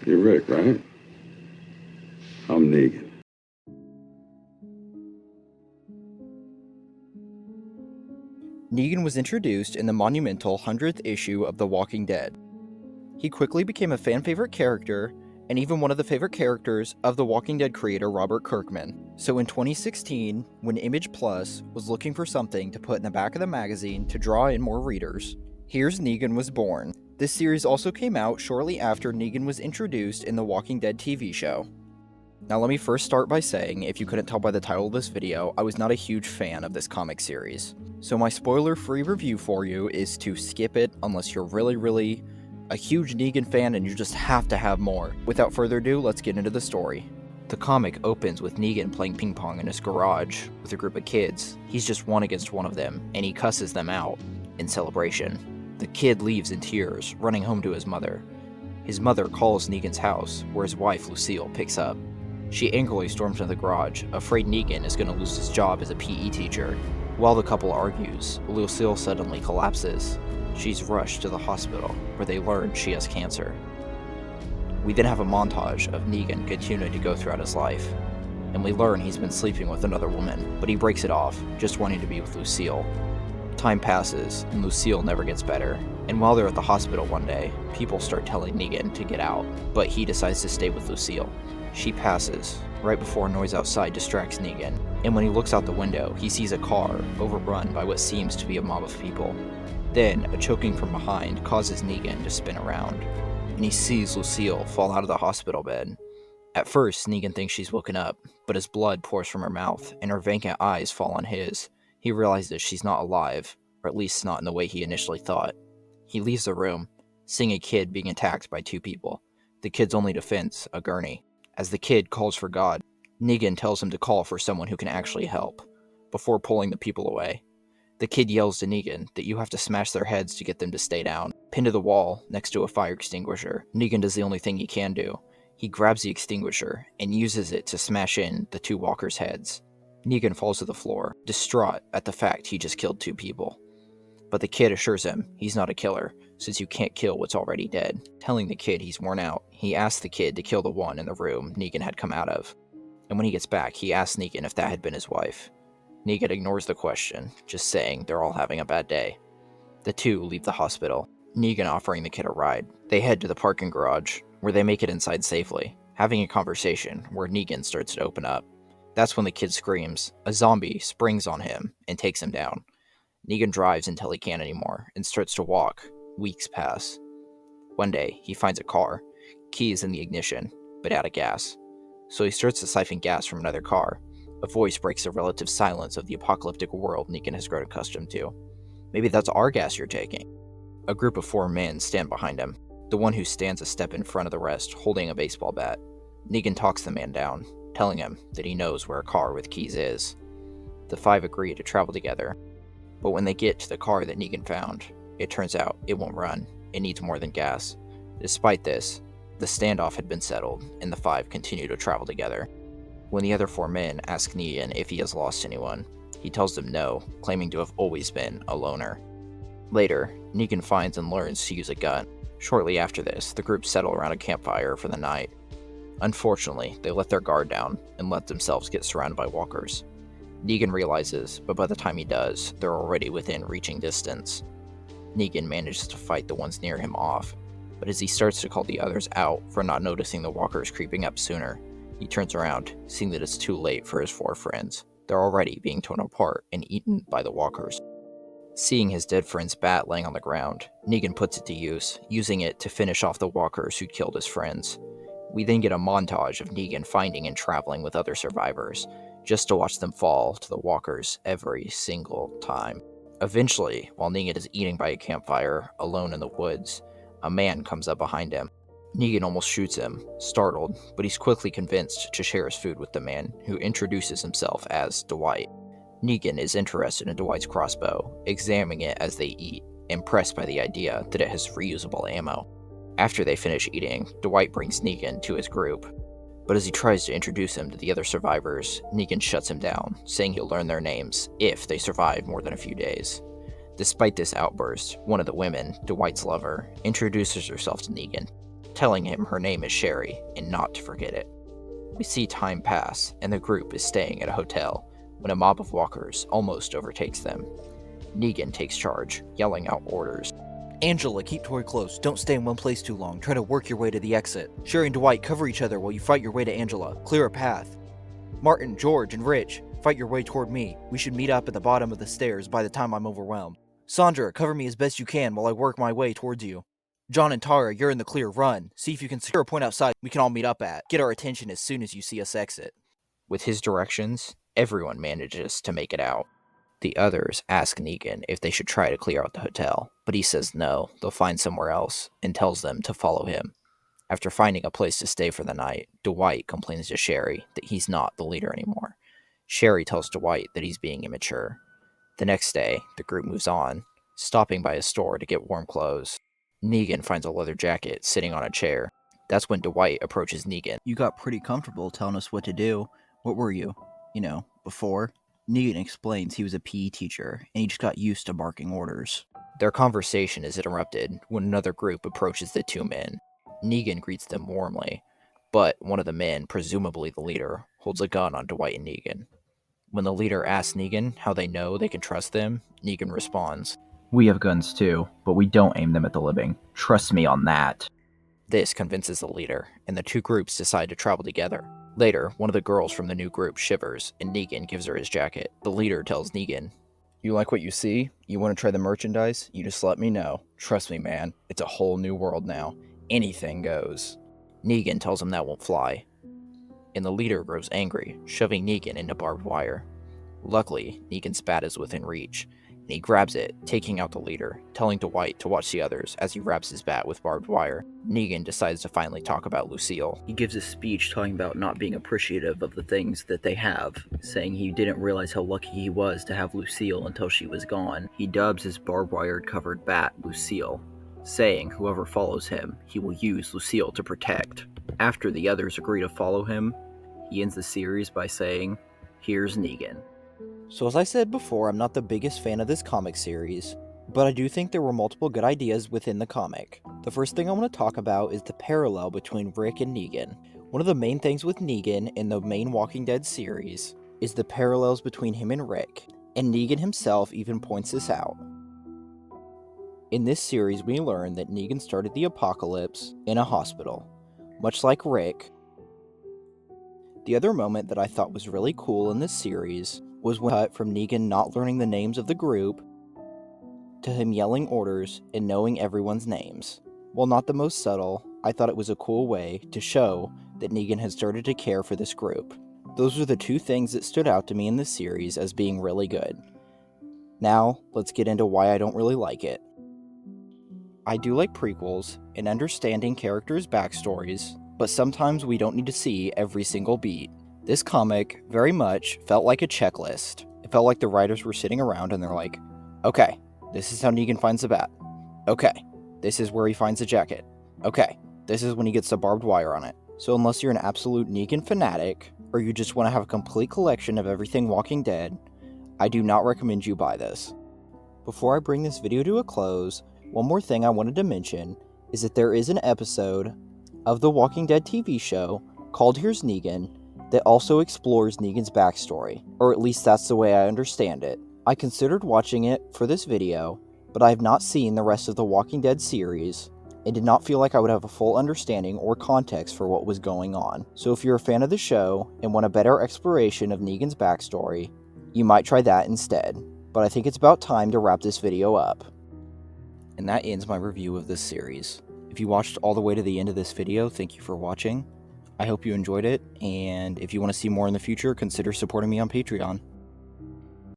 You're Rick, right? I'm Negan. Negan was introduced in the monumental 100th issue of The Walking Dead. He quickly became a fan-favorite character, and even one of the favorite characters of The Walking Dead creator Robert Kirkman. So in 2016, when Image Plus was looking for something to put in the back of the magazine to draw in more readers, Here's Negan was born. This series also came out shortly after Negan was introduced in the Walking Dead TV show. Now let me first start by saying, if you couldn't tell by the title of this video, I was not a huge fan of this comic series. So my spoiler-free review for you is to skip it unless you're really a huge Negan fan and you just have to have more. Without further ado, let's get into the story. The comic opens with Negan playing ping pong in his garage with a group of kids. He's just one against one of them, and he cusses them out in celebration. The kid leaves in tears, running home to his mother. His mother calls Negan's house, where his wife Lucille picks up. She angrily storms into the garage, afraid Negan is going to lose his job as a PE teacher. While the couple argues, Lucille suddenly collapses. She's rushed to the hospital, where they learn she has cancer. We then have a montage of Negan continuing to go throughout his life, and we learn he's been sleeping with another woman, but he breaks it off, just wanting to be with Lucille. Time passes, and Lucille never gets better, and while they're at the hospital one day, people start telling Negan to get out, but he decides to stay with Lucille. She passes, right before a noise outside distracts Negan, and when he looks out the window, he sees a car overrun by what seems to be a mob of people. Then, a choking from behind causes Negan to spin around, and he sees Lucille fall out of the hospital bed. At first, Negan thinks she's woken up, but as blood pours from her mouth and her vacant eyes fall on his, he realizes she's not alive, or at least not in the way he initially thought. He leaves the room, seeing a kid being attacked by two people. The kid's only defense, a gurney. As the kid calls for God, Negan tells him to call for someone who can actually help, before pulling the people away. The kid yells to Negan that you have to smash their heads to get them to stay down. Pinned to the wall, next to a fire extinguisher, Negan does the only thing he can do. He grabs the extinguisher and uses it to smash in the two walkers' heads. Negan falls to the floor, distraught at the fact he just killed two people. But the kid assures him he's not a killer, since you can't kill what's already dead. Telling the kid he's worn out, he asks the kid to kill the one in the room Negan had come out of. And when he gets back, he asks Negan if that had been his wife. Negan ignores the question, just saying they're all having a bad day. The two leave the hospital, Negan offering the kid a ride. They head to the parking garage, where they make it inside safely, having a conversation where Negan starts to open up. That's when the kid screams. A zombie springs on him and takes him down. Negan drives until he can't anymore and starts to walk. Weeks pass. One day, he finds a car. Key is in the ignition, but out of gas. So he starts to siphon gas from another car. A voice breaks the relative silence of the apocalyptic world Negan has grown accustomed to. Maybe that's our gas you're taking. A group of 4 men stand behind him, the one who stands a step in front of the rest, holding a baseball bat. Negan talks the man down, telling him that he knows where a car with keys is. The 5 agree to travel together, but when they get to the car that Negan found, it turns out it won't run. It needs more than gas. Despite this, the standoff had been settled, and the 5 continue to travel together. When the other 4 men ask Negan if he has lost anyone, he tells them no, claiming to have always been a loner. Later, Negan finds and learns to use a gun. Shortly after this, the group settle around a campfire for the night. Unfortunately, they let their guard down and let themselves get surrounded by walkers. Negan realizes, but by the time he does, they're already within reaching distance. Negan manages to fight the ones near him off, but as he starts to call the others out for not noticing the walkers creeping up sooner, he turns around, seeing that it's too late for his 4 friends. They're already being torn apart and eaten by the walkers. Seeing his dead friend's bat laying on the ground, Negan puts it to use, using it to finish off the walkers who'd killed his friends. We then get a montage of Negan finding and traveling with other survivors, just to watch them fall to the walkers every single time. Eventually, while Negan is eating by a campfire, alone in the woods, a man comes up behind him. Negan almost shoots him, startled, but he's quickly convinced to share his food with the man, who introduces himself as Dwight. Negan is interested in Dwight's crossbow, examining it as they eat, impressed by the idea that it has reusable ammo. After they finish eating, Dwight brings Negan to his group, but as he tries to introduce him to the other survivors, Negan shuts him down, saying he'll learn their names if they survive more than a few days. Despite this outburst, one of the women, Dwight's lover, introduces herself to Negan. telling him her name is Sherry and not to forget it. We see time pass, and the group is staying at a hotel when a mob of walkers almost overtakes them. Negan takes charge, yelling out orders. Angela, keep Tori close. Don't stay in one place too long. Try to work your way to the exit. Sherry and Dwight, cover each other while you fight your way to Angela. Clear a path. Martin, George, and Rich, fight your way toward me. We should meet up at the bottom of the stairs by the time I'm overwhelmed. Sandra, cover me as best you can while I work my way towards you. John and Tara, you're in the clear. Run. See if you can secure a point outside we can all meet up at. Get our attention as soon as you see us exit. With his directions, everyone manages to make it out. The others ask Negan if they should try to clear out the hotel, but he says no, they'll find somewhere else, and tells them to follow him. After finding a place to stay for the night, Dwight complains to Sherry that he's not the leader anymore. Sherry tells Dwight that he's being immature. The next day, the group moves on, stopping by a store to get warm clothes. Negan finds a leather jacket sitting on a chair. That's when Dwight approaches Negan. You got pretty comfortable telling us what to do. What were you? Before? Negan explains he was a PE teacher, and he just got used to barking orders. Their conversation is interrupted when another group approaches the two men. Negan greets them warmly, but one of the men, presumably the leader, holds a gun on Dwight and Negan. When the leader asks Negan how they know they can trust them, Negan responds, "We have guns too, but we don't aim them at the living. Trust me on that." This convinces the leader, and the two groups decide to travel together. Later, one of the girls from the new group shivers, and Negan gives her his jacket. The leader tells Negan, "You like what you see? You want to try the merchandise? You just let me know. Trust me, man. It's a whole new world now. Anything goes." Negan tells him that won't fly, and the leader grows angry, shoving Negan into barbed wire. Luckily, Negan's bat is within reach, and he grabs it, taking out the leader, telling Dwight to watch the others as he wraps his bat with barbed wire. Negan decides to finally talk about Lucille. He gives a speech talking about not being appreciative of the things that they have, saying he didn't realize how lucky he was to have Lucille until she was gone. He dubs his barbed wire-covered bat Lucille, saying whoever follows him, he will use Lucille to protect. After the others agree to follow him, he ends the series by saying, "Here's Negan." So as I said before, I'm not the biggest fan of this comic series, but I do think there were multiple good ideas within the comic. The first thing I want to talk about is the parallel between Rick and Negan. One of the main things with Negan in the main Walking Dead series is the parallels between him and Rick, and Negan himself even points this out. In this series, we learn that Negan started the apocalypse in a hospital, much like Rick. The other moment that I thought was really cool in this series was when cut from Negan not learning the names of the group to him yelling orders and knowing everyone's names. While not the most subtle, I thought it was a cool way to show that Negan had started to care for this group. Those were the two things that stood out to me in this series as being really good. Now, let's get into why I don't really like it. I do like prequels and understanding characters' backstories, but sometimes we don't need to see every single beat. This comic very much felt like a checklist. It felt like the writers were sitting around and they're like, okay, this is how Negan finds the bat. Okay, this is where he finds the jacket. Okay, this is when he gets the barbed wire on it. So unless you're an absolute Negan fanatic, or you just want to have a complete collection of everything Walking Dead, I do not recommend you buy this. Before I bring this video to a close, one more thing I wanted to mention is that there is an episode of the Walking Dead TV show called Here's Negan that also explores Negan's backstory, or at least that's the way I understand it. I considered watching it for this video, but I have not seen the rest of the Walking Dead series, and did not feel like I would have a full understanding or context for what was going on. So if you're a fan of the show and want a better exploration of Negan's backstory, you might try that instead. But I think it's about time to wrap this video up. And that ends my review of this series. If you watched all the way to the end of this video, thank you for watching. I hope you enjoyed it, and if you want to see more in the future, consider supporting me on Patreon.